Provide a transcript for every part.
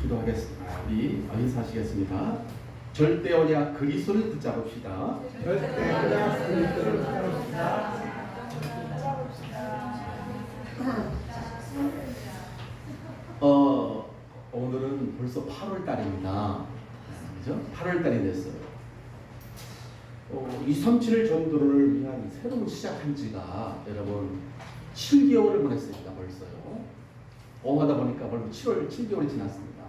기도하겠습니다. 우리 인사하시겠습니다. 절대 언약 그리스도를 붙잡읍시다. 절대 언약 그리스도를 붙잡읍시다. 오늘은 벌써 8월 달입니다. 그죠? 8월 달이 됐어요. 237 전도를 위한 새로운 시작한 지가 여러분 7개월을 보냈습니다. 벌써요. 하다 보니까 벌써 7개월이 지났습니다.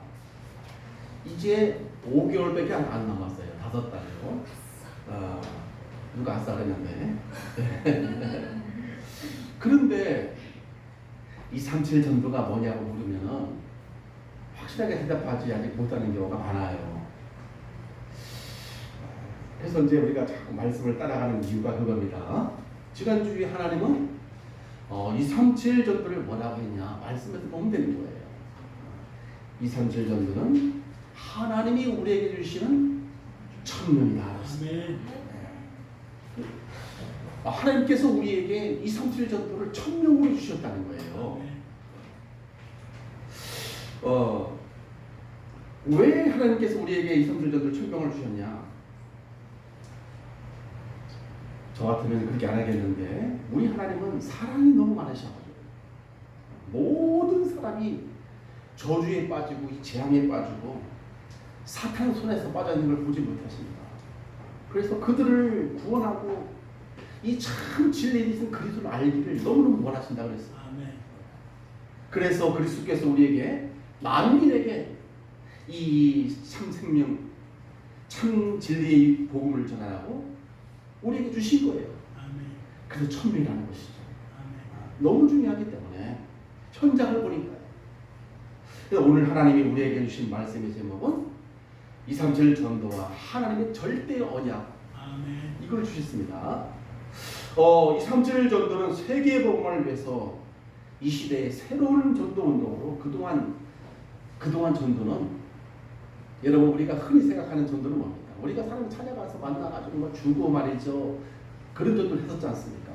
이제 5개월밖에 안 남았어요. 5달이요. 누가 아싸 그랬는데. 그런데 237 전도가 뭐냐고 물으면 확실하게 대답하지 아직 못하는 경우가 많아요. 그래서 이제 우리가 자꾸 말씀을 따라가는 이유가 그겁니다. 지난주에 하나님은 237 전도를 뭐라고 했냐 말씀에서 보면 되는 거예요. 237 전도는 하나님이 우리에게 주시는 천명이다. 하나님께서 우리에게 237 전도를 천명으로 주셨다는 거예요. 왜 하나님께서 우리에게 237 전도를 천명을 주셨냐? 저 같으면 그렇게 안 하겠는데 우리 하나님은 사랑이 너무 많으셔가지고 모든 사람이 저주에 빠지고 재앙에 빠지고 사탄 손에서 빠져있는 걸 보지 못하십니다. 그래서 그들을 구원하고 이 참 진리에 있는 그리스도를 알기를 너무너무 원하신다 그랬어요. 그래서 그리스도께서 우리에게 만민에게 이 참 생명 참 진리의 복음을 전하라고 우리에게 주신 거예요. 그래서 천명이라는 것이죠. 너무 중요하기 때문에 현장을 보니까요. 그래서 오늘 하나님이 우리에게 주신 말씀의 제목은 237 전도와 하나님의 절대 언약 이걸 주셨습니다. 237 전도는 세계 복음을 위해서 이 시대의 새로운 전도 운동으로 그동안 전도는 여러분 우리가 흔히 생각하는 전도는 뭡니까? 우리가 사람 찾아가서 만나가지고 뭐 주고 말이죠. 그런 전도를 했었지 않습니까?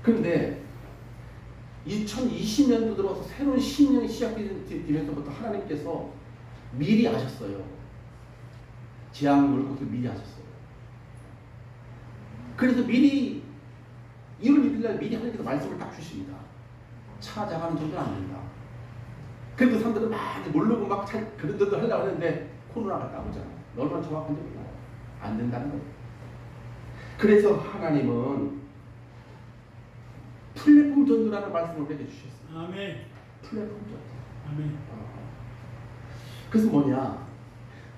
그런데 2020년도 들어서 새로운 신년이 시작되면서부터 하나님께서 미리 아셨어요. 재앙을 올 것을 미리 아셨어요. 그래서 미리 1월 1일날 미리 하나님께서 말씀을 딱 주십니다. 찾아가는 전도는 안 된다. 그래도 사람들은 막 모르고 막 그런 전도 하려고 하는데 코로나가 나오잖아. 얼마나 정확한지 몰라요. 안 된다는 거예요. 그래서 하나님은 플랫폼 전도라는 말씀을 우리에게 주셨어요. 플랫폼 전도. 그래서 뭐냐?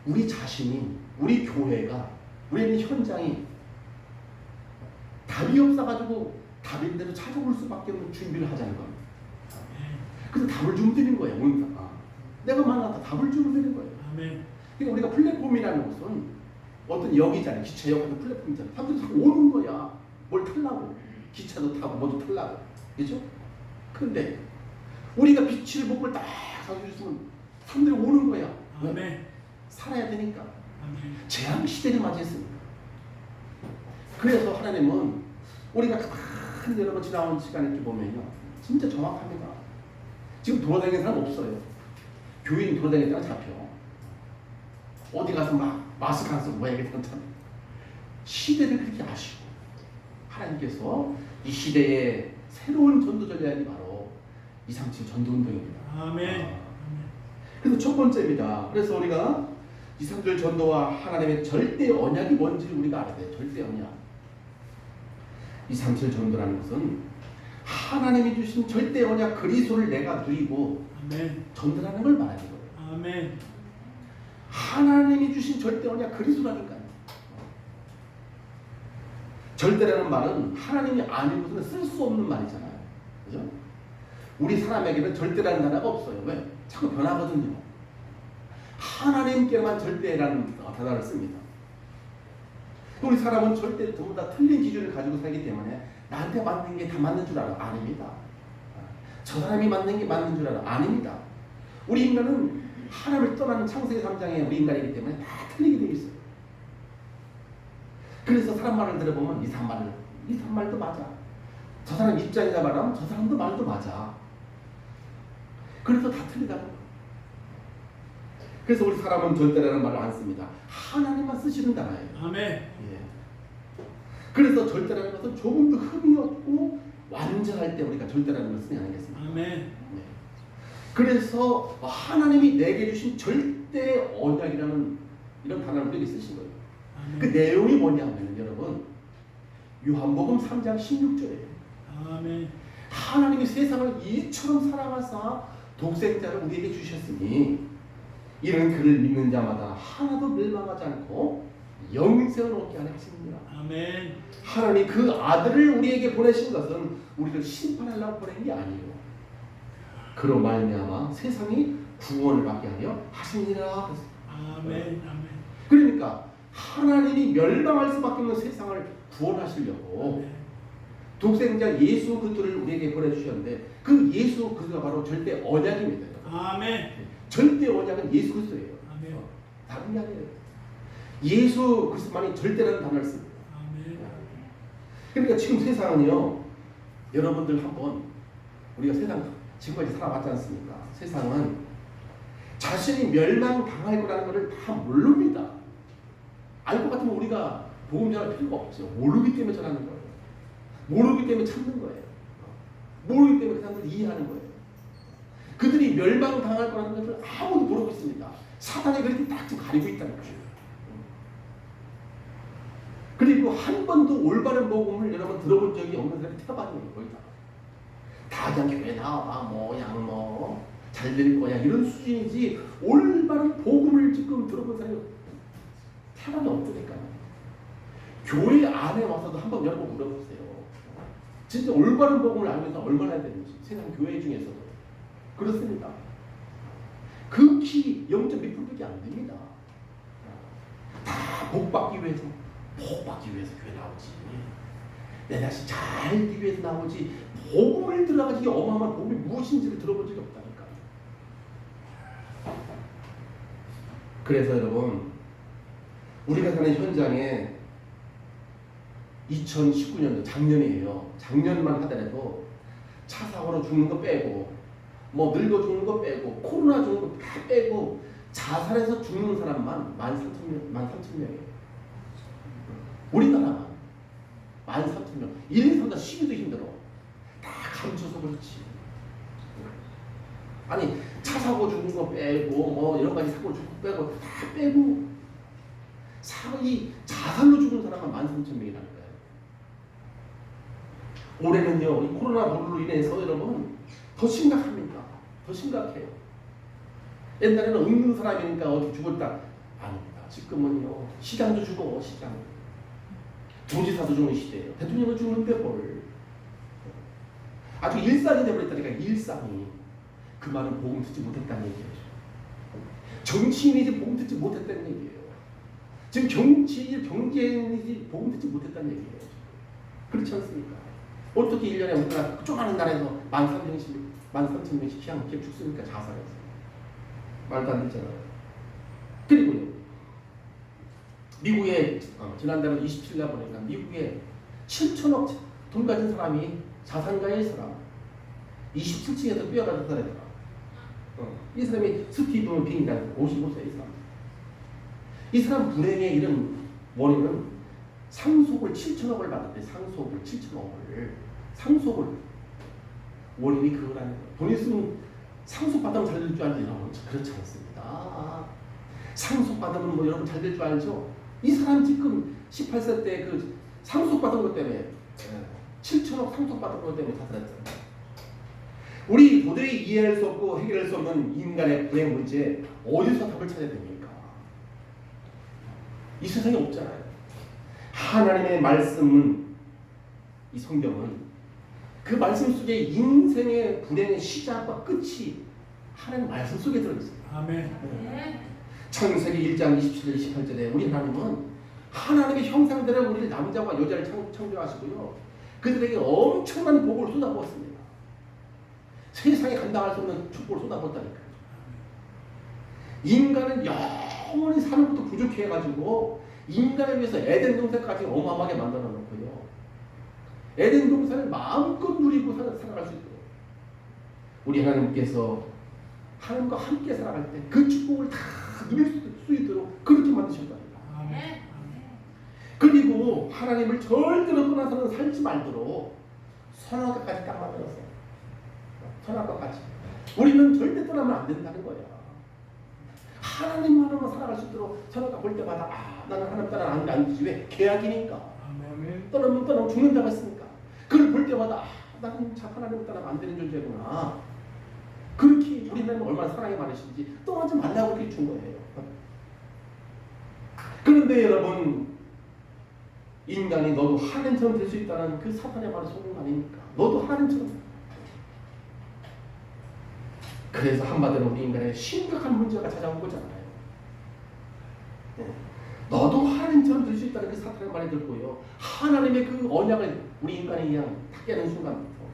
우리 자신이, 우리 교회가, 우리 있는 현장이 답이 없어가지고 답인 대로 찾아올 수밖에 없는 준비를 하자는 겁니다. 그래서 답을 주면 되는 거예요. 내가 만나다 답을 주면 되는 거예요. 그러니까 우리가 플랫폼이라는 것은 어떤 역이잖아요. 기차역 같은 플랫폼이잖아요. 사람들이 자꾸 오는 거야. 뭘 타려고. 기차도 타고 뭐도 타려고. 그죠? 근데 우리가 빛을 복을 딱 가져줬으면 사람들이 오는 거야. 왜? 살아야 되니까. 재앙 시대를 맞이했습니다. 그래서 하나님은 우리가 가만히 여러분 지나온 시간에 이렇게 보면요. 진짜 정확합니다. 지금 돌아다니는 사람 없어요. 교인 돌아다니는 사람 잡혀. 어디 가서 막 마스크 안 쓰고 뭐야 이게 참 시대를 그렇게 아시고 하나님께서 이 시대의 새로운 전도 전략이 바로 237 전도 운동입니다. 그래서 첫 번째입니다. 그래서 우리가 237 전도와 하나님의 절대 언약이 뭔지를 우리가 알아야 돼요. 절대 언약. 237 전도라는 것은 하나님이 주신 절대 언약 그리스도를 내가 누리고 전도라는 걸 말하는 거예요. 하나님이 주신 절대 언약 그리스도라니까요. 절대라는 말은 하나님이 아니고서는 쓸 수 없는 말이잖아요. 그죠? 우리 사람에게는 절대라는 단어가 없어요. 왜? 자꾸 변하거든요. 하나님께만 절대라는 단어를 씁니다. 우리 사람은 절대 전부 다 틀린 기준을 가지고 살기 때문에 나한테 맞는 게 다 맞는 줄 알아. 아닙니다. 저 사람이 맞는 게 맞는 줄 알아. 아닙니다. 우리 인간은 하나님을 떠나는 창세기 3장에 우리 인간이기 때문에 다 틀리게 되어 있어요. 그래서 사람 말을 들어보면 이 사람 말도 맞아. 저 사람 입장이다 말하면 저 사람도 말도 맞아. 그래서 다 틀리다고. 그래서 우리 사람은 절대라는 말을 안 씁니다. 하나님만 쓰시는 단어예요. 아멘. 예. 그래서 절대라는 것은 조금 더 흠이 없고 완전할 때 우리가 절대라는 걸 쓰지 않겠습니까? 아멘. 네. 그래서 하나님이 내게 주신 절대 언약이라는 이런 단어를 우리에게 쓰신 거예요. 아멘. 그 내용이 뭐냐면 여러분 요한복음 3장 16절이에요. 아멘. 하나님이 세상을 이처럼 사랑하사 독생자를 우리에게 주셨으니 이는 그를 믿는 자마다 하나도 멸망하지 않고 영생을 얻게 하려 하십니다. 아멘. 하나님 그 아들을 우리에게 보내신 것은 우리를 심판하려고 보낸 게 아니에요. 그로 말미암아 세상이 구원을 받게 하려 하십니다. 아멘. 아멘. 그러니까 하나님이 멸망할 수밖에 없는 세상을 구원하시려고 독생자 예수 그리스도를 우리에게 보내주셨는데 그 예수 그리스도가 바로 절대 언약입니다. 아멘. 절대 언약은 예수 그리스도예요. 아멘. 다른 게 아니에요. 예수 그리스도만이 절대라는 단어를 씁니다. 아멘. 그러니까 지금 세상은요, 여러분들 한번 우리가 세상 지금까지 살아왔지 않습니까? 세상은 자신이 멸망당할 거라는 것을 다 모릅니다. 알 것 같으면 우리가 복음 전할 필요가 없죠. 모르기 때문에 전하는 거예요. 모르기 때문에 참는 거예요. 모르기 때문에 그 사람들 이해하는 거예요. 그들이 멸망당할 거라는 것을 아무도 모르고 있습니다. 사단이 그렇게 딱 좀 가리고 있다는 거예요. 그리고 한 번도 올바른 복음을 여러분 들어본 적이 없는 사람이 태어나는 거예요. 다 그냥 교회 나와 잘 될 거야 이런 수준이지 올바른 복음을 지금 들어본 사람이 태어나면 없으니까. 교회 안에 와서도 한번 여러분 물어보세요. 진짜 올바른 복음을 알면서 얼마나 해야 되는지 세상 교회 중에서도 그렇습니다. 극히 0.1%밖에 안 됩니다. 다 복받기 위해서 교회 나오지. 내 자신 잘 되기 위해서 나오지. 복음을 들어가지 어마어마한 복음이 무엇인지를 들어본 적이 없다니까. 그래서 여러분 우리가 사는 현장에 2019년도 작년이에요. 작년만 하더라도 차 사고로 죽는 거 빼고 뭐 늙어 죽는 거 빼고 코로나 죽는 거 다 빼고 자살해서 죽는 사람만 13,000명이에요. 우리나라만 13,000명. 1, 2, 3, 4 쉬기도 힘들어. 다 감춰서 그렇지. 아니 차 사고 죽는 거 빼고 뭐 여러 가지 사고 죽고 빼고 다 빼고 이 자살로 죽은 사람만 13,000명이라는 거예요. 올해는요 이 코로나 바이러스로 인해서 여러분 더 심각합니다. 더 심각해요. 옛날에는 없는 사람이니까 어디 죽었다 아닙니다. 지금은요 시장도 죽어. 시장 도지사도 죽는 시대예요. 대통령도 죽는데 뭘. 아주 일상이 되어버렸다니까. 일상이. 그 말은 복음 듣지 못했다는 얘기예요. 정치인이지 복음 듣지 못했다는 얘기예요. 지금 정치인이지 경제인이지 복음 듣지 못했다는 얘기예요. 그렇지 않습니까? 어떻게 1년에 우리나라 조그마한 나라에서 13,000명씩 피해 죽습니까? 자살해서. 말도 안 되잖아요. 그리고요. 미국에 지난달에 27일 보니까 미국에 7천억 돈 가진 사람이 자산가의 사람 27층에서 뛰어가서 자살했더라. 이 사람이 스티븐 빙이라는 55세의 사람. 이 사람 불행의 이런 원인은 상속을 7천억을 받았대. 상속을 7천억을. 상속을. 원인이 그거라는 거예요. 돈 있으면 상속받으면 잘 될 줄 알지. 여러분 그렇지 않습니다. 상속받으면 뭐 여러분 잘 될 줄 알죠? 이 사람 지금 18세 때 그 상속받은 것 때문에 7천억 상속받은 것 때문에 자살했잖아요. 우리 도저히 이해할 수 없고 해결할 수 없는 인간의 불행 문제 어디서 답을 찾아야 됩니까? 이 세상에 없잖아요. 하나님의 말씀은 이 성경은 그 말씀 속에 인생의 불행의 시작과 끝이 하나님 말씀 속에 들어있습니다. 아멘. 창세기 1장 27절 28절에 우리 하나님은 하나님의 형상대로 우리를 남자와 여자를 창조하시고요. 그들에게 엄청난 복을 쏟아부었습니다. 세상에 감당할 수 없는 축복을 쏟아부었다니까요. 인간은 영원히 사는 것도 부족해가지고 인간을 위해서 에덴 동산까지 어마어마하게 만들어 놓고요. 에덴 동산을 마음껏 누리고 살아갈 수 있도록 우리 하나님께서 하나님과 함께 살아갈 때 그 축복을 다 누릴 수 있도록 그렇게 만드셨답니다. 아멘. 그리고 하나님을 절대로 떠나서는 살지 말도록 선악과까지 딱 만들었어요. 선악과까지. 우리는 절대 떠나면 안 된다는 거야. 하나님만으로 살아갈 수 있도록 선악과 볼 때마다 나는 하나님 따라 안 되지. 왜? 계약이니까. 아멘. 떠나면 죽는다고 했으니까. 그걸 볼 때마다 나는 참 하나님 따라 안 되는 존재구나. 그렇게 우리 하나님 얼마나 사랑이 많으신지 떠나지 말라고 그렇게 준 거예요. 그런데 여러분, 인간이 너도 하나님처럼 될 수 있다는 그 사탄의 말을 속은 거 아닙니까? 너도 하나님처럼. 그래서 한마디로 우리 인간의 심각한 문제가 찾아온 거잖아요. 네. 너도 하나님처럼 될 수 있다는 그 사탄의 말이 들고요. 하나님의 그 언약을 우리 인간이 그냥 탁 깨는 순간부터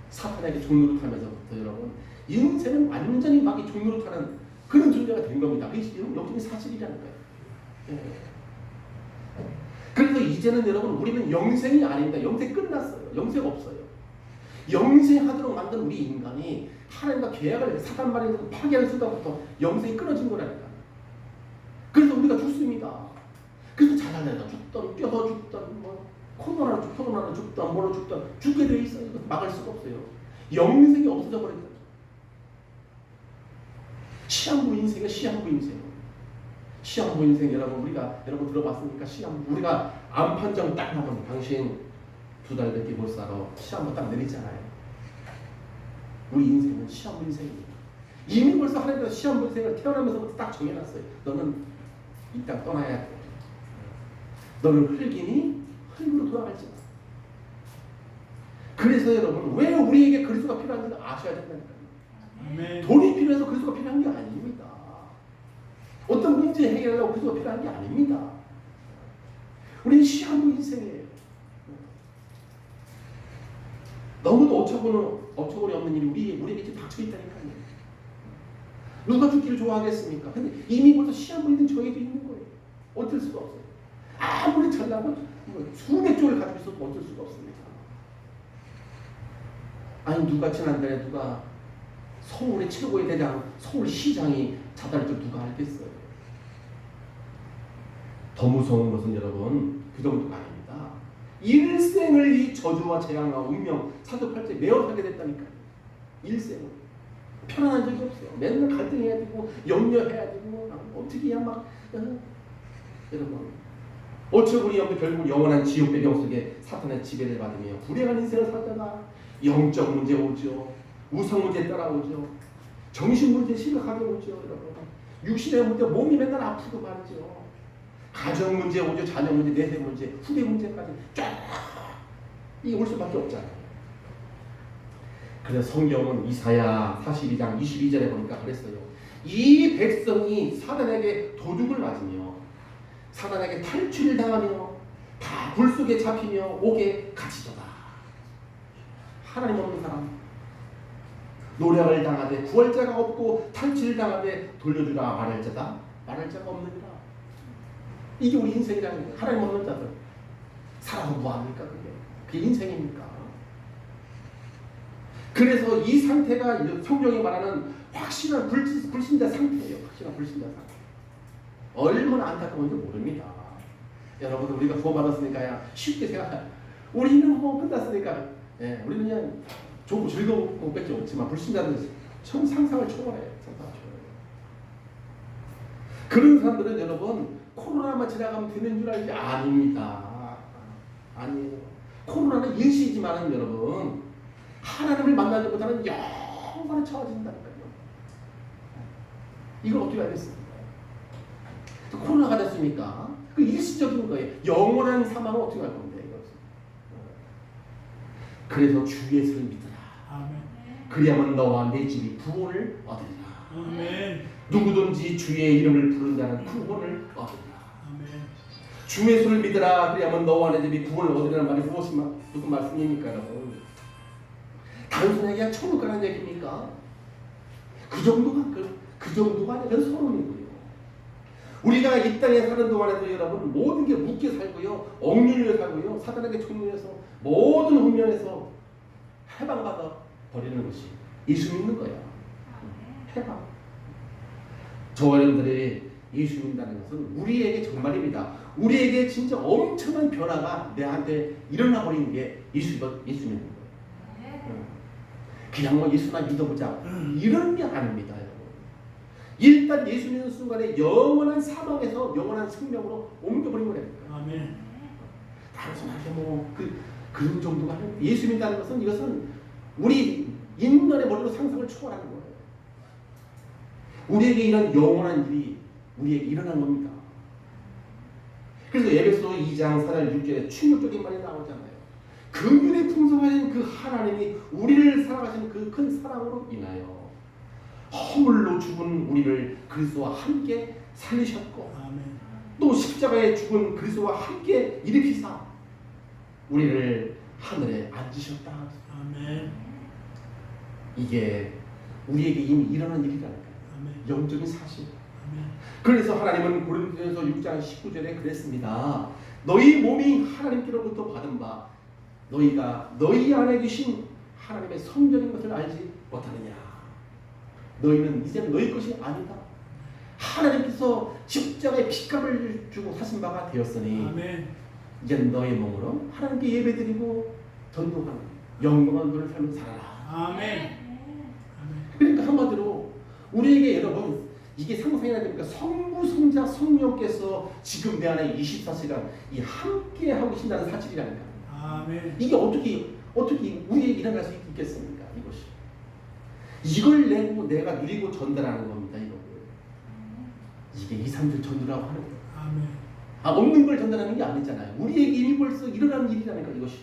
사탄에게 종노릇하면서부터 여러분 인생은 완전히 막 종노릇하는 그런 존재가 된 겁니다. 그게 역시 사실이라는 거예요. 네. 그래서 이제는 여러분 우리는 영생이 아닙니다. 영생 끝났어요. 영생 없어요. 영생하도록 만든 우리 인간이 하나님과 계약을 사단 말에서 파괴하는 순간부터 영생이 끊어진 거라니까. 그래서 우리가 죽습니다. 그래서 자살해서 죽던, 뛰어서 죽던, 뭐 코로나로 죽던, 뭐로 죽던 죽게 돼 있어요. 이거 막을 수가 없어요. 영생이 없어져 버린다. 시한부 인생은 시한부 인생. 시한부 인생 여러분 들어봤습니까? 시한부 우리가 암 판정 딱 나면 당신 2달 밖에 못 살아. 시한부 딱 내리잖아요. 우리 인생은 시한부 인생입니다. 이미 벌써 하나님께서 시한부 인생을 태어나면서부터 딱 정해놨어요. 너는 이 땅 떠나야 돼. 너는 흙이니 흙으로 돌아갈지다. 그래서 여러분 왜 우리에게 그리스도가 필요한지 아셔야 된다니까요. 아멘. 돈이 필요해서 그리스도가 필요한 게 아닙니다. 어떤 문제 해결하려고 그리스도가 필요한 게 아닙니다. 우리는 시한부 인생이에요. 너무도 어처구니 없는 일이 우리에게 지금 닥쳐 있다니까요. 누가 죽기를 좋아하겠습니까? 근데 이미 벌써 시한부 인생 정해져 있는 거예요. 어쩔 수가 없어요. 아무리 잘나고 수백 조를 가지고 있어도 어쩔 수가 없습니다. 아니 지난달에 누가 서울의 최고의 대장 서울시장이 자살을 누가 알겠어요. 더 무서운 것은 여러분 그 정도가 아닙니다. 일생을 이 저주와 재앙과 운명 사주팔자에 매어 살게 됐다니까요. 일생을 편안한 적이 없어요. 맨날 갈등해야 되고 염려해야 되고 어떻게 해야 막 여러분 어쩌구니 없는 결국 영원한 지옥 배경 속에 사탄의 지배를 받으며 불행한 인생을 살다가 영적 문제 오죠. 우상 문제 따라오죠. 정신 문제 심각하게 오죠. 여러분 육신의 문제 몸이 맨날 아프고 말이죠. 가정 문제 오죠. 자녀 문제, 내세 문제, 후대 문제까지 쫙 이게 올 수밖에 없잖아요. 그래서 성경은 이사야 42장 22절에 보니까 그랬어요. 이 백성이 사단에게 도둑을 맞으며 사단에게 탈취를 당하며 다 불 속에 잡히며 옥에 갇히도다. 하나님 없는 사람 노력을 당하되 구할 자가 없고 탈취를 당하되 돌려주라 말할 자다 말할 자가 없느니라. 이게 우리 인생이라는 거예요. 하나님 없는 자들 살아서 뭐합니까? 그게 인생입니까? 그래서 이 상태가 성경이 말하는 확실한 불신자 상태예요. 확실한 불신자 상태. 얼마나 안타까운지 모릅니다. 여러분 우리가 구원받았으니까 쉽게 생각해요. 우리는 뭐 끝났으니까 우리는 그냥 좋고 즐거운 것밖에 없지만 불신자들은 상상을 초월해요. 그런 사람들은 여러분 코로나만 지나가면 되는 줄 알지? 아닙니다. 아니에요. 코로나는 일시이지만 여러분 하나님을 만나지 못하는 영원히 처해진다니까요. 이걸 어떻게 알겠습니까? 코로나가 됐습니까? 그 일시적인 거예요. 영원한 사망은 어떻게 할 건데? 그래서 주 예수를 믿으라. 아멘. 그리하면 너와 내 집이 구원을 얻으리라. 아멘. 누구든지 주의 이름을 부른 자는 구원을 얻으리라. 아멘. 주 예수를 믿으라. 그리하면 너와 내 집이 구원을 얻으리라는 말이 무슨 말씀입니까, 여러분? 단순하게 그냥 천국 가는 얘기입니까? 그 정도가 아니라 소름이고요. 우리가 이 땅에 사는 동안에도 여러분 모든 게 묻게 살고요, 억눌려 살고요, 사단에게 총리해서 모든 훈련에서 해방받아 버리는 것이 예수 믿는 거야. 해방. 저와 여러분들이 예수 믿는다는 것은 우리에게 정말입니다. 우리에게 진짜 엄청난 변화가 내한테 일어나 버리는 게 예수 믿는 거예요. 그냥 뭐 예수나 믿어보자 이런 게 아닙니다, 여러분. 일단 예수 믿는 순간에 영원한 사망에서 영원한 생명으로 옮겨버린 거예요. 아멘. 단순하게 뭐 그런 정도가 아니에요. 예수 믿는다는 것은 이것은 우리 인간의 머리로 상상을 초월하는 거예요. 우리에게 이런 영원한 일이 우리에게 일어난 겁니다. 그래서 에베소 2장 4절 6절에 충격적인 말이 나오잖아요. 긍휼이 풍성하신 그 하나님이 우리를 사랑하시는 그 큰 사랑으로 인하여 허물로 죽은 우리를 그리스도와 함께 살리셨고 아멘. 또 십자가에 죽은 그리스도와 함께 일으키사 우리를 하늘에 앉으셨다. 아멘. 이게 우리에게 이미 일어난 일이라니까요. 아멘. 영적인 사실. 아멘. 그래서 하나님은 고린도전서 6장 19절에 그랬습니다. 너희 몸이 하나님께로부터 받은 바 너희가 너희 안에 계신 하나님의 성전인 것을 알지 못하느냐. 너희는 이제 너희 것이 아니다. 하나님께서 십자가에 피값을 주고 사신 바가 되었으니 아멘. 이제 너희 몸으로 하나님께 예배드리고 전도하는 영광한 너를 삶을 살아라. 아멘. 아멘. 그러니까 한마디로 우리에게 여러분 이게 상상이 됩니까? 성부, 성자, 성령께서 지금 내 안에 24시간 이 함께 하고 계신다는 사실이라니까. 아멘. 이게 어떻게 우리에게 일어날 수 있겠습니까? 이것이 이걸 내가 누리고 전달하는 겁니다. 이거 이게 2, 3절 전도라고 하는 거예요. 아멘. 없는 걸 전달하는 게 아니잖아요. 우리에게 이미 벌써 일어나는 일이라니까 이것이.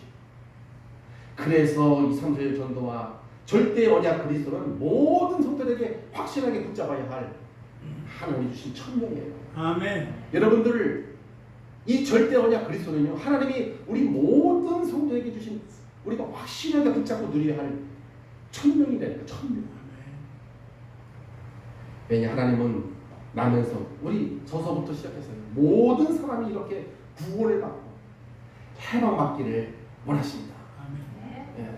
그래서 2, 3절 전도와 절대 언약 그리스도는 모든 성도들에게 확실하게 붙잡아야 할 하나님이 주신 천명이에요. 아멘. 여러분들 이 절대 언약 그리스도는요, 하나님이 우리 모든 성도에게 주신 우리가 확실하게 붙잡고 누려야 할 천명이라니까. 천명. 왜냐, 하나님은 나면서 우리 저서부터 시작해서 모든 사람이 이렇게 구원을 받고 해방받기를 원하십니다. 아멘. 예.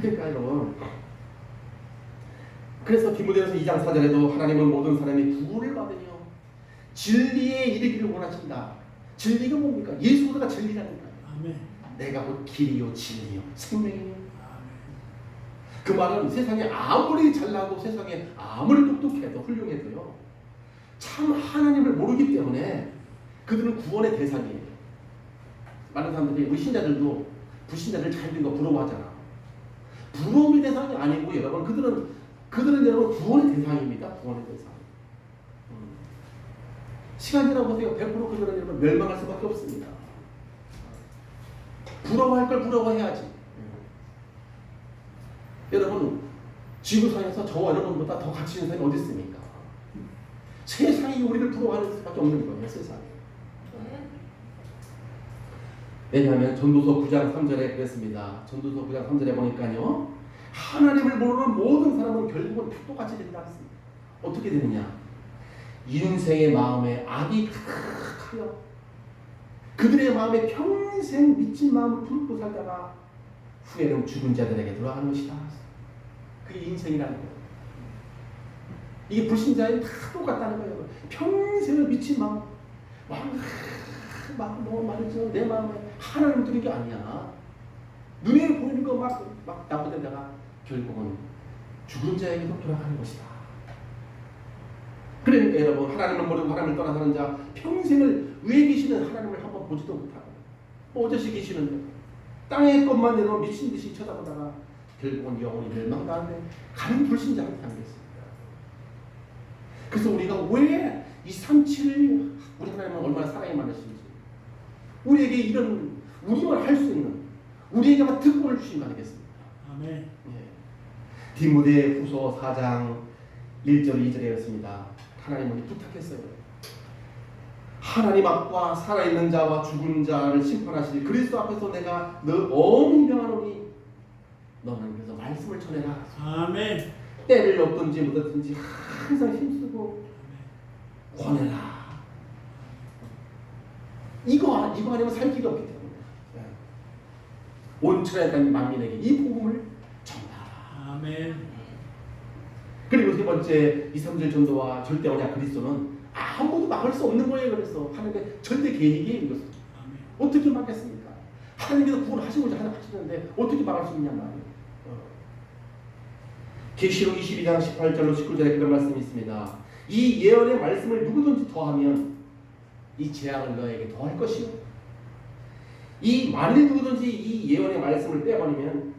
그러니까 여러분, 그래서 디모데전서 2장 4절에도 하나님은 모든 사람이 구원을 받으며 진리에 이르기를 원하신다. 진리가 뭡니까? 예수가 진리라니까요. 아멘. 내가 곧 길이요 진리요 생명이요. 아멘. 그 말은 세상에 아무리 잘나고 세상에 아무리 똑똑해도 훌륭해도요, 참 하나님을 모르기 때문에 그들은 구원의 대상이에요. 많은 사람들이 우리 신자들도 불신자들 잘 된 거 부러워하잖아. 부러움의 대상이 아니고 여러분, 그들은 여러분 구원의 대상입니다. 구원의 대상. 시간 지나 보세요. 100% 그들은 여러분 멸망할 수밖에 없습니다. 부러워할 걸 부러워해야지. 여러분, 지구상에서 저와 여러분보다 더 가치 있는 사람이 어디 있습니까? 세상이 우리를 부러워하는 수밖에 없는 거예요. 세상에. 왜냐하면 전도서 9장 3절에 그랬습니다. 전도서 9장 3절에 보니까요, 하나님을 모르는 모든 사람은 결국은 다 똑같이 된다 했습니다. 어떻게 되느냐? 인생의 마음에 악이 가득하여 그들의 마음에 평생 미친 마음을 품고 살다가 후에는 죽은 자들에게 돌아가는 것이다. 그게 인생이라는 거예요. 이게 불신자에 다 똑같다는 거예요. 평생을 미친 마음, 막 너무 말이죠. 내 마음에 하나님을 드린 게 아니야. 눈에 보이는 거 막 나쁘다가 결국은 죽은 자에게도 돌아가는 것이다. 그러니까 여러분, 하나님을 모르고 하나님을 떠나 사는 자, 평생을 위에 계시는 하나님을 한번 보지도 못하고 오저씨 계시는데 땅의 것만 여러분 미친 듯이 쳐다보다가 결국은 영원히 멸망가운데 가는 불신자한테 담겼습니다. 그래서 우리가 왜 이 37 우리 하나님은 얼마나 사랑이 많으신지, 우리에게 이런 우리만 할 수 있는 우리에게만 특권을 주신 거 아니겠습니까? 아멘. 예. 디모데 후서 4장 1절 2절이었습니다. 하나님은 부탁했어요. 하나님 앞과 살아있는 자와 죽은 자를 심판하시니 그리스도 앞에서 내가 너 엄히 명하노니 너는 그래서 말씀을 전해라. 아멘. 때를 얻든지 못 얻든지 항상 힘쓰고 권해라. 이거 아니면 살 길이 없기 때문에 온 천하의 만민에게 이 복음을 전하라. 아멘. 그리고 세 번째, 2, 3절 전도와 절대 언약 그리스도는 아무도 막을 수 없는 거예요. 그래서 하나님의 절대 계획이에요. 이것은. 어떻게 막겠습니까? 하나님께서 구원하시고자 하시는데 어떻게 막을 수 있냔 말이에요. 계시록 22장 18절로 19절에 그런 말씀이 있습니다. 이 예언의 말씀을 누구든지 더하면 이 재앙을 너에게 더할 것이요. 만일 누구든지 이 예언의 말씀을 빼버리면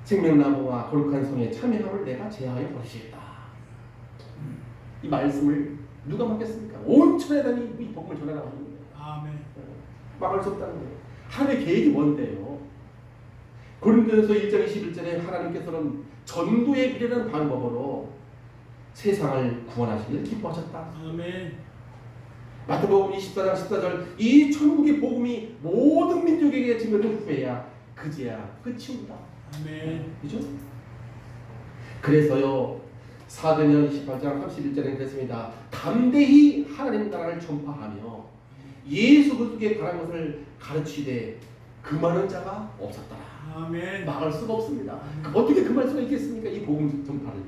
생명나무와 거룩한 성에 참여함을 내가 제하여 버리시겠다. 이 말씀을 누가 막겠습니까? 온 천하에 이 복음을 전하라고 하는 거예요. 아멘. 막을 수 없다는 거예요. 하나님의 계획이 뭔데요? 고린도전서 1장 21절에 하나님께서는 전도의 비례라는 방법으로 세상을 구원하시기를 기뻐하셨다. 아멘. 마태복음 24장 14절 이 천국의 복음이 모든 민족에게 증거된 후에야 그제야 끝이 온다. 아멘. 그죠? 그래서요 사도행전 28장 31절에 그랬습니다. 담대히 하나님 나라를 전파하며 예수 그리스도에 관한 것을 가르치되 금하는 자가 없었더라. 아멘. 막을 수가 없습니다. 어떻게 금할 수가 있겠습니까? 이 복음 전파를.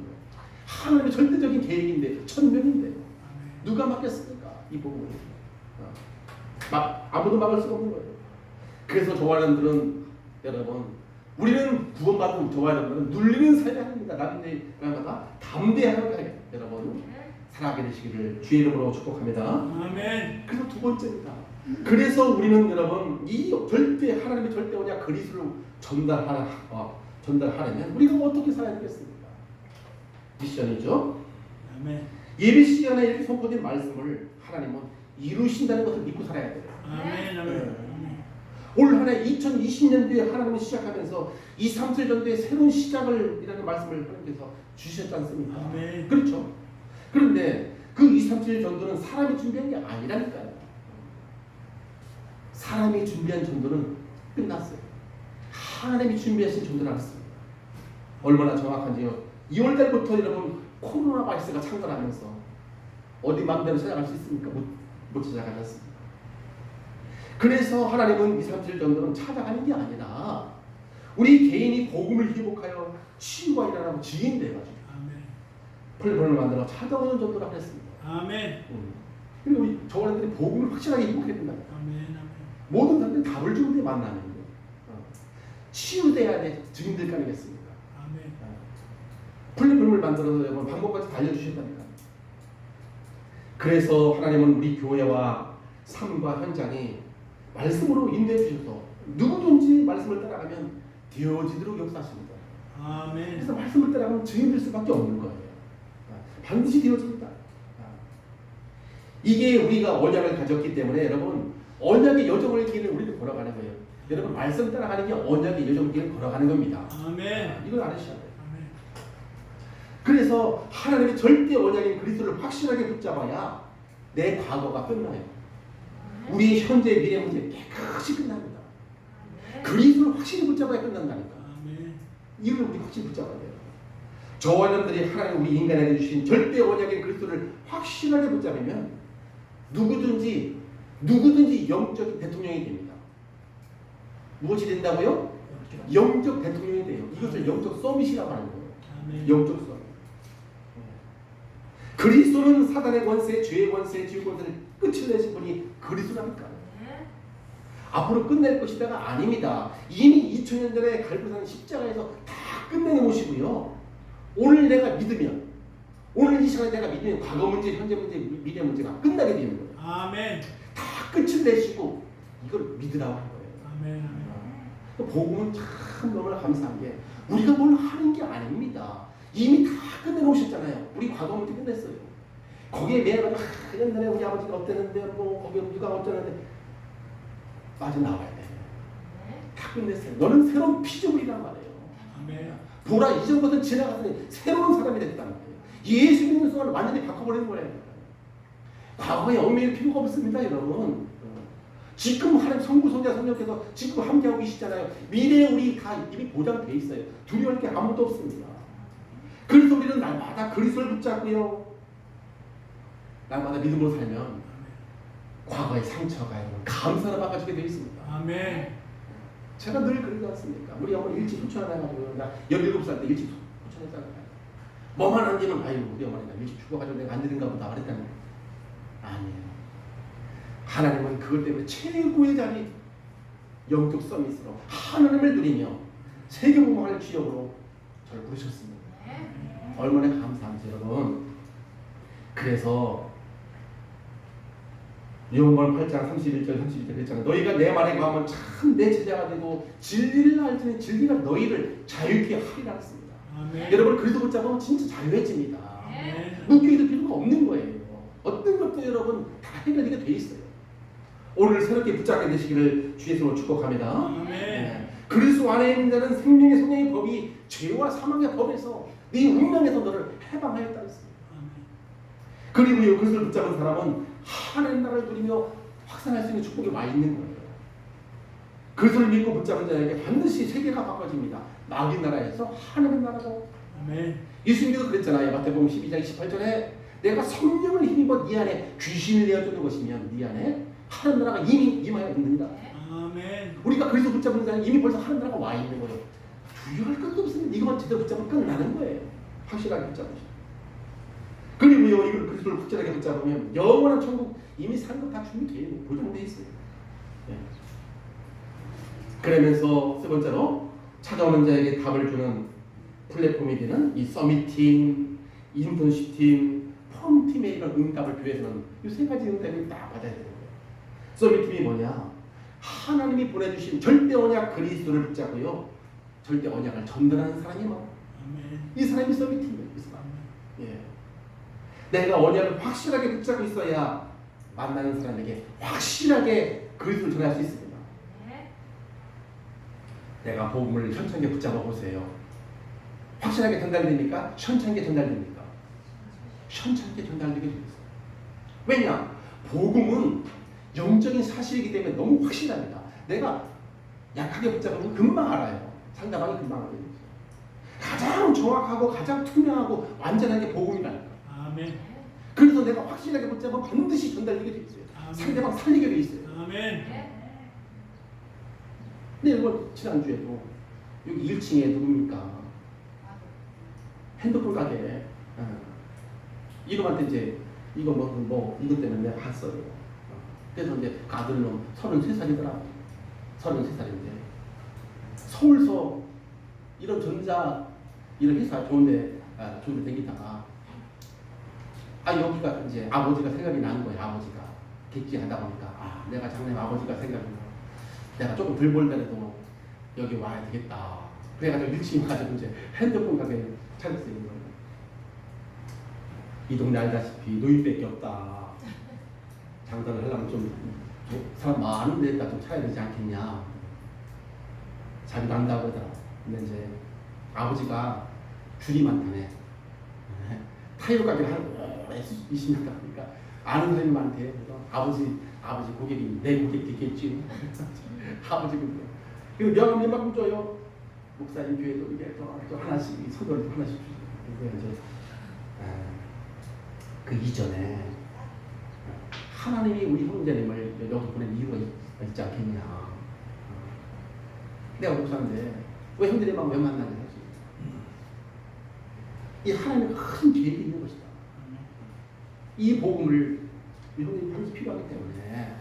하나님의 절대적인 계획인데 천명인데 누가 막겠습니까? 이 복음을. 아무도 막을 수가 없는 거예요. 그래서 저와는들은 여러분 우리는 구원받은 저와는들은 눌리는 삶이 아닙니다. 남들마다 담대하게 여러분 살아가게 되시기를 주의 이름으로 축복합니다. 아멘. 그리고 두 번째입니다. 그래서 우리는 여러분 이 절대 하나님의 절대 언약 그리스도를 전달하려면 우리가 어떻게 살아야 되겠습니까? 미션이죠. 아멘. 예배 시간에 이렇게 선포된 말씀을 하나님은 이루신다는 것을 믿고 살아야 돼요. 아멘. 아멘. 올 한해 2020년도에 하나님을 시작하면서 2, 3절 전도의 새로운 시작을 이라는 말씀을 하나님께서 주셨지 않습니까? 아멘. 그렇죠. 그런데 그 2, 3절 전도는 사람이 준비한 게 아니라니까요. 사람이 준비한 전도는 끝났어요. 하나님이 준비하신 전도는 않습니다. 얼마나 정확한지요. 2월달부터 여러분 코로나 바이러스가 창궐하면서 어디 마음대로 찾아갈 수 있습니까? 못 찾아가지 않습니다. 그래서 하나님은 2, 3절 전도는 찾아가는 게 아니라 우리 개인이 복음을 회복하여 치유가 일어나고 증인돼가지고 플랫폼을 만들어 찾아오는 전도라고 했습니다. 아멘. 그리고 우리 저원들이 복음을 확실하게 회복해야 된다. 아멘. 모든 사람들이 답을 주는데 만나는 거예요. 치유돼야 돼. 증인될 거 아니겠습니까? 아멘. 플랫폼을 만들어서 여러분 방법까지 다 알려주신다니까. 그래서 하나님은 우리 교회와 삶과 현장이 말씀으로 인도해 주셔서 누구든지 말씀을 따라가면 되어지도록 역사하십니다. 아멘. 그래서 말씀을 따라가면 증인될 수밖에 없는 거예요. 반드시 되어집니다. 이게 우리가 언약을 가졌기 때문에 여러분 언약의 여정의 길을 우리도 걸어가는 거예요. 여러분 말씀 따라가는 게 언약의 여정 길을 걸어가는 겁니다. 아멘. 이걸 알으셔야 돼요. 아멘. 그래서 하나님의 절대 언약인 그리스도를 확실하게 붙잡아야 내 과거가 끝나요. 우리의 현재 미래 문제 깨끗이 끝납니다. 그리스도를 확실히 붙잡아야 끝난다니까. 아멘. 이걸 우리 확실히 붙잡아야 돼요. 저와 여러분들이 하나님 우리 인간에게 주신 절대 언약인 그리스도를 확실하게 붙잡으면 누구든지 영적 대통령이 됩니다. 무엇이 된다고요? 영적 대통령이 돼요. 이것을 영적 서밋이라고 하는 거예요. 아멘. 영적 서밋. 그리스도는 사단의 권세, 죄의 권세, 지옥 권세를 끝을 내신 분이 그리스도라니까요. 앞으로 끝낼 것이다가 아닙니다. 이미 2000년 전에 갈고산 십자가에서 다 끝내는 것이고요. 오늘 내가 믿으면, 오늘 이 시간에 내가 믿으면 과거 문제, 현재 문제, 미래 문제가 끝나게 되는 거예요. 아멘. 다 끝을 내시고 이걸 믿으라고 하는 거예요. 아멘. 복음은 참 너무나 감사한 게 우리가 뭘 하는 게 아닙니다. 이미 다 끝내놓으셨잖아요. 우리 과거 문제 끝냈어요. 거기에 매여가지고 옛날에 우리 아버지가 어땠는데 뭐 거기에 누가 어쩌는데 빠져나와야 돼. 다 끝냈어요. 너는 새로운 피조물이란 말이에요. 아멘. 보라 이전 것은 지나갔으니 새로운 사람이 됐다는 거예요. 예수 믿는 순간 완전히 바꿔버리는 거예요. 과거에 얽매일 필요가 없습니다, 여러분. 지금 하나님 성부, 성자, 성령께서 지금 함께하고 계시잖아요. 미래에 우리 다 이미 보장돼 있어요. 두려울 게 아무것도 없습니다. 그래서 우리는 날마다 그리스도를 붙잡고요. 날마다 믿음으로 살면 과거의 상처가 감사로 바꿔주게 되어 있습니다. 아멘. 제가 늘 그러지 않습니까? 우리 어머니 일찍 후천을 해가지고 나 17살 때 일찍 후천했잖아요. 뭐만 안 되면 아유 우리 어머니가 일찍 죽어가지고 내가 안 되는가 보다 그랬다는 거예요. 아니에요. 하나님은 그것 때문에 최고의 자리 영적 서밋으로 하나님을 누리며 세계복음화를 지역으로 저를 부르셨습니다. 얼마나 감사한지 여러분. 그래서 요한복음 8장 31절 32절 그랬잖아요. 너희가 내 말에 거하면 참 내 제자가 되고 진리를 알지니 진리가 너희를 자유케 하리라 했습니다. 아멘. 여러분 그리스도 붙잡으면 진짜 자유해집니다. 아멘. 묶여있을 필요가 없는 거예요. 어떤 것도 여러분 다 해결이 돼 있어요. 오늘 새롭게 붙잡게 되시기를 주의 이름으로 축복합니다. 아멘. 그리스도 안에 있는 자는 생명의 성령의 법이 죄와 사망의 법에서 네 운명에서 너를 해방하였다 했습니다. 그리고 그리스도를 붙잡은 사람은 하나님 나라를 누리며 확산할 수 있는 축복이 와 있는 거예요. 그리스도를 믿고 붙잡은 자에게 반드시 세계가 바꿔집니다. 마귀 나라에서 하나님 나라로. 아멘. 예수님도 그랬잖아요. 마태복음 12장 28절에 내가 성령을 힘입어 네 안에 귀신을 내어주는 것이면 네 안에 하나님 나라가 이미 임하여 있는다. 아멘. 우리가 그리스도 붙잡는 자는 이미 벌써 하나님 나라가 와 있는 거예요. 두려워할 것도 없으면 이것만 제대로 붙잡으면 끝나는 거예요. 확실하게 붙잡으시죠. 그리고요, 이걸 그리스도를 확실하게 붙잡으면 영원한 천국 이미 산 것 다 준비되어 있는 보장되어 있어요. 네. 그러면서 세 번째로 찾아오는 자에게 답을 주는 플랫폼이 되는 이 서밋팀, 인턴십팀, 펌팀의 이런 응답을 교회에서는 이 세 가지 응답을 다 받아야 되는 거예요. 서밋팀이 뭐냐? 하나님이 보내주신 절대 언약 그리스도를 붙잡고요, 절대 언약을 전달하는 사람이 뭐? 이 사람이 서밋팀이에요. 이 사람. 예. 내가 언약을 확실하게 붙잡고 있어야 만나는 사람에게 확실하게 그리스도를 전할 수 있습니다. 내가 복음을 현창하게 붙잡아 보세요. 확실하게 전달됩니까? 현창하게 전달됩니까? 현창하게 전달되게 되어 있어요. 왜냐? 복음은 영적인 사실이기 때문에 너무 확실합니다. 내가 약하게 붙잡으면 금방 알아요. 상대방이 금방 알게 되죠. 가장 정확하고 가장 투명하고 완전한 게 복음이라는 거예요. 아멘. 그래서 내가 확실하게 붙잡으면 반드시 전달되게 되어 있어요. 아멘. 상대방 살리게 되어 있어요. 아멘. 근데 이번 지난주에도 여기 1층에 누굽니까? 핸드폰 가게 이놈한테 이제 이거 뭐 이것 때문에 내가 갔어요. 그래서 이제 그 아들놈 33살이더라. 33살인데 서울서 이런 전자 이런 회사 좋은데 다니다가 여기가 이제 아버지가 생각이 나는 거예요. 아버지가 객지하다 보니까 내가 작년에 아버지가 생각이 나. 내가 조금 덜 벌더라도 여기 와야 되겠다. 그래가지고 1층에 가지고 이제 핸드폰 가게 차렸어요. 이 동네 알다시피 노인밖에 없다. 장사를 하려면 좀 사람 많은 데다 좀 차야 되지 않겠냐. 자기도 안다고 그러더라. 근데 이제 아버지가 줄이 많다네. 타이어 가게를 한 20년 가니까 아는 사람한테 아버지 고객이 내 고객 되겠지. 아버지 그거. 그리고 명함 몇만큼 줘요. 목사님 교회도 이게 또 하나씩 서도를 하나씩 주죠. 그래서 이제 그 이전에 하나님이 우리 형제님을 여기 보낸 이유가 있지 않겠냐. 내가 목사인데 왜 형제님하고 왜 만나냐 하지. 이 하나님의 큰 계획이 있는 것이다. 이 복음을 우리 형제님이 반드시 필요하기 때문에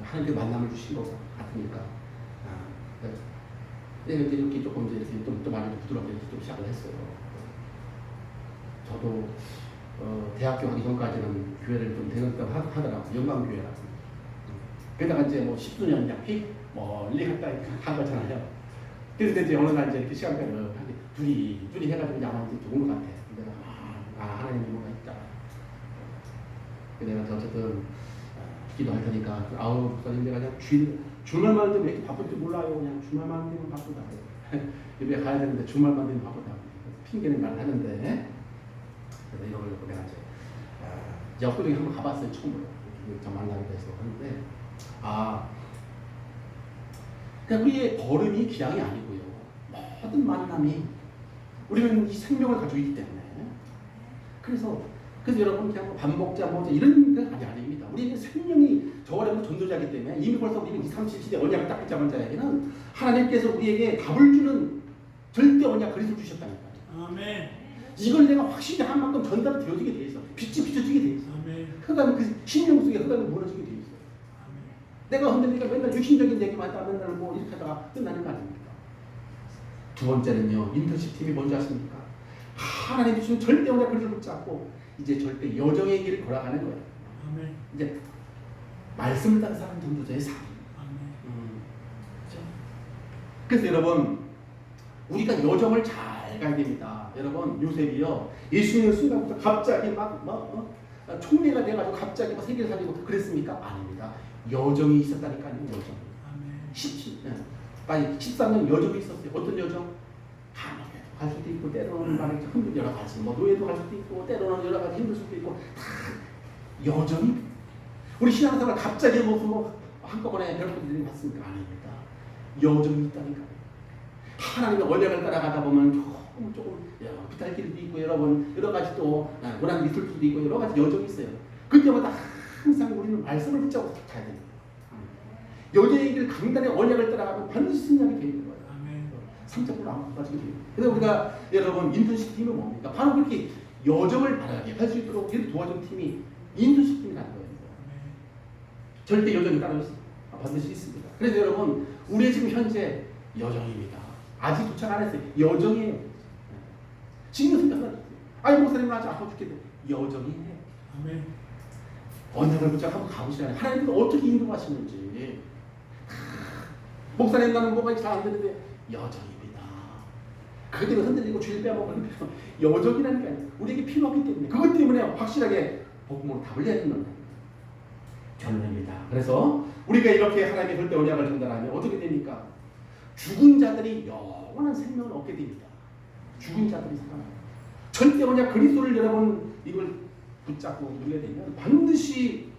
하나님께 만남을 주신 것 같으니까 내가 이렇게 조금 이제 좀 많이 부드럽게 좀 시작을 했어요. 저도 대학교 가기 전까지는 교회를 좀 대응했다고 하더라고요. 영광교회라고. 그러다가 이제 뭐 10주년 약피 멀리 갔다 간 거잖아요. 그래서 이제 어느 날 이제 이렇게 시간표를 둘이 해가지고 야만 이제 좋은 것 같아. 내가 하나님이 뭐가 있다. 내가 어쨌든 기도할 테니까 목사님 내가 그냥 주말만 되면 왜 이렇게 바쁜지 몰라요. 그냥 주말만 되면 바쁘다. 예배 가야 되는데 주말만 되면 바쁘다. 핑계는 말 하는데 그래서 이런 걸 내가 이제 역구동에 한번 가봤어요. 처음으로 저 만나게 돼서 하는데 그냥 우리의 걸음이 기량이 아니고요. 모든 만남이 우리는 이 생명을 가지고 있기 때문에 그래서 여러분 그냥 밥 먹자 이런 게 아닙니다. 우리는 생명이 저와는 전도자이기 때문에 이미 벌써 우리는 20, 30시대 언약을 딱 붙잡은 자에게는 하나님께서 우리에게 답을 주는 절대 언약 그리스도를 주셨다니까요. 아멘. 이걸 내가 확실히 한 만큼 전달이 되어지게 돼 있어. 빛이 비춰지게 돼 있어. 아멘. 흑암 그 심령 속에 흑암이 무너지게 돼 있어. 아멘. 내가 흔들리니까 맨날 육신적인 얘기만 하다 맨날 뭐 이렇게 하다가 끝나는 거 아닙니까? 두 번째는요, 인턴십 팀이 뭔지 아십니까? 하나님 주신 절대 언약 그릇을 붙잡고 이제 절대 여정의 길을 걸어가는 거예요. 아멘. 이제 말씀을 따른 사람 전도자의 삶. 아멘. 그렇죠? 그래서 여러분, 우리가 여정을 잘 가야 됩니다. 여러분, 요셉이요, 예수 믿는 순간부터 갑자기 총리가 돼가지고 갑자기 막 세계를 살리고 그랬습니까? 아닙니다. 여정이 있었다니까요. 여정. 아멘. 13년 여정이 있었어요. 어떤 여정? 감옥에도 갈 수도 있고 때로는 말이죠. 여러 가지 뭐 노예도 갈 수도 있고 때로는 여러 가지 힘들 수도 있고 다 여정이. 우리 신앙생활 갑자기 뭐 한꺼번에 별것도 일이 왔습니까? 아닙니다. 여정이 있다니까요. 하나님의 언약을 따라가다 보면 조금 비탈길도 있고 여러분 여러 가지 또 고난 있을 수도 있고 여러 가지 여정이 있어요. 그때마다 항상 우리는 말씀을 붙잡고 가야 됩니다. 여정의 길 강단의 언약을 따라가면 반드시 승리하게 되는 거예요. 아멘. 3점으로 안 빠지게 돼요. 그래서 우리가 여러분 인턴십 팀은 뭡니까? 바로 그렇게 여정을 바라게 할 수 있도록 이렇게 도와준 팀이 인턴십 팀이라는 거예요. 아멘. 절대 여정이 따로 반드시 있습니다. 그래서 여러분 우리 지금 현재 여정입니다. 아직 도착 안 했어요. 여정이에요. 지금 생각하세요. 아이 목사님 아직 아파 죽겠네. 여정이에요. 아멘. 언약을 붙잡고 한번 가보시라요. 하나님께서 어떻게 인도하시는지. 목사님 나는 뭐가 잘 안 되는데 여정입니다. 그것 때문에 흔들리고 주일 빼먹으면 여정이라니까요. 우리에게 필요하기 때문에 그것 때문에 확실하게 복음으로 답을 내야 된다는 결론입니다. 그래서 우리가 이렇게 하나님의 절대 언약을 전달하면 어떻게 됩니까? 죽은 자들이 영원한 생명을 얻게 됩니다. 죽은 자들이 살아나요. 절대 언약 그리스도를 여러분 이걸 붙잡고 누리게 되면 반드시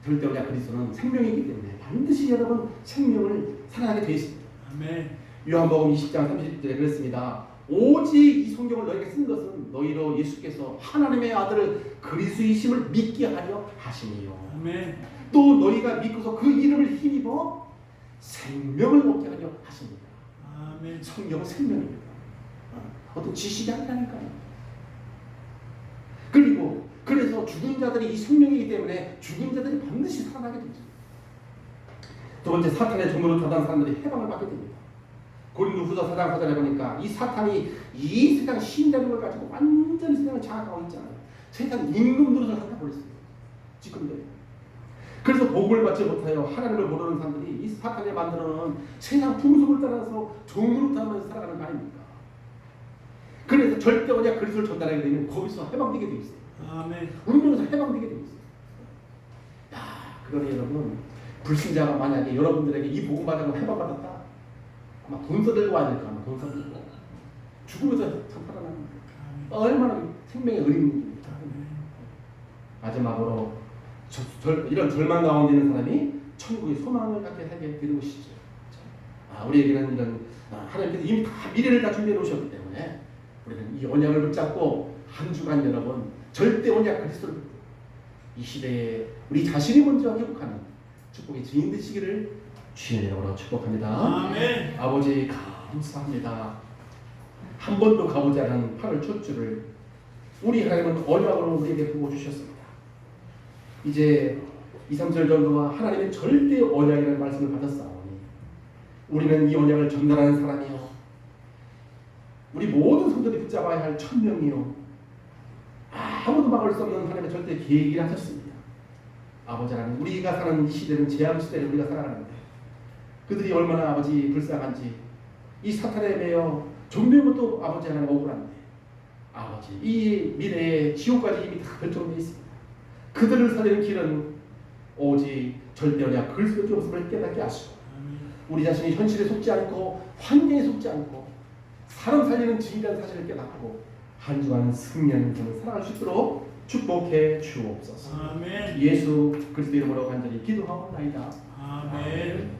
절대 언약 그리스도는 생명이기 때문에 반드시 여러분 생명을 살아나게 되어 있습니다. 아멘. 요한복음 20장 30절에 그랬습니다. 오직 이 성경을 너희에게 쓴 것은 너희로 예수께서 하나님의 아들을 그리스도이심을 믿게 하려 하심이요. 아멘. 또 너희가 믿고서 그 이름을 힘입어 생명을 얻게 하려 하십니다. 아멘. 성경은 생명입니다. 어떤 지식이 아니라니까요. 그리고 그래서 죽은 자들이 이 생명이기 때문에 죽은 자들이 반드시 살아나게 되죠. 두 번째, 사탄의 종으로 타던 사람들이 해방을 받게 됩니다. 고린도후서 4장 4절에 보니까 이 사탄이 이 세상 신이라는 걸 가지고 완전히 세상을 장악하고 있잖아요. 세상 임금 노릇을 하다 버렸어요. 지금도. 그래서 복음을 받지 못하여 하나님을 모르는 사람들이 이 사탄이 만들어놓은 세상 풍속을 따라서 종으로 타면서 살아가는 거 아닙니까? 그래서 절대 언약 그리스도를 전달하게 되면 거기서 해방되게 돼 있어요. 아멘. 운명에서 해방되게 돼 있어요. 그러니 여러분, 불신자가 만약에 여러분들에게 이 복음 받으고 해방받았다, 아마 돈 써들고 와야 될까, 아마 돈 써들고 죽으면서 참 살아나는 거예요. 얼마나 생명의 의미입니다. 마지막으로 이런 절망 가운데 있는 사람이 천국의 소망을 갖게 하게 되는 것이죠. 우리에게는 이런 하나님께서 이미 다 미래를 다 준비해 놓으셨기 때문에 우리는 이 언약을 붙잡고 한 주간 여러분 절대 언약 그리스도를 이 시대에 우리 자신이 먼저 회복하는 축복의 증인 되시기를 주의 이름으로 축복합니다. 아멘. 아버지 감사합니다. 한 번도 가보지 않은 8월 첫 주를 우리 하나님은 언약으로 우리에게 부어주셨습니다. 이제 2, 3절 정도와 하나님의 절대 언약이라는 말씀을 받았사오니 우리는 이 언약을 전달하는 사람이요, 우리 모든 성도들이 붙잡아야 할 천명이요, 아무도 막을 수 없는 하나님의 절대 계획을 하셨습니다. 아버지 하나님, 우리가 사는 이 시대는 재앙 시대를 우리가 살아가는데 그들이 얼마나 아버지 불쌍한지, 이 사탄에 매여 종된 것도 아버지 하나님 억울한데 아버지 이 미래에 지옥까지 이미 다 결정되어 있습니다. 그들을 살리는 길은 오직 절대 언약 그리스도의 모습을 깨닫게 하시고 우리 자신이 현실에 속지 않고 환경에 속지 않고 사람 살리는 진리라는 사실을 깨닫고 한 주간 승리하는 인생을 살아갈 수 있도록 축복해 주옵소서. 아멘. 예수 그리스도 이름으로 간절히 기도하옵나이다. 아멘.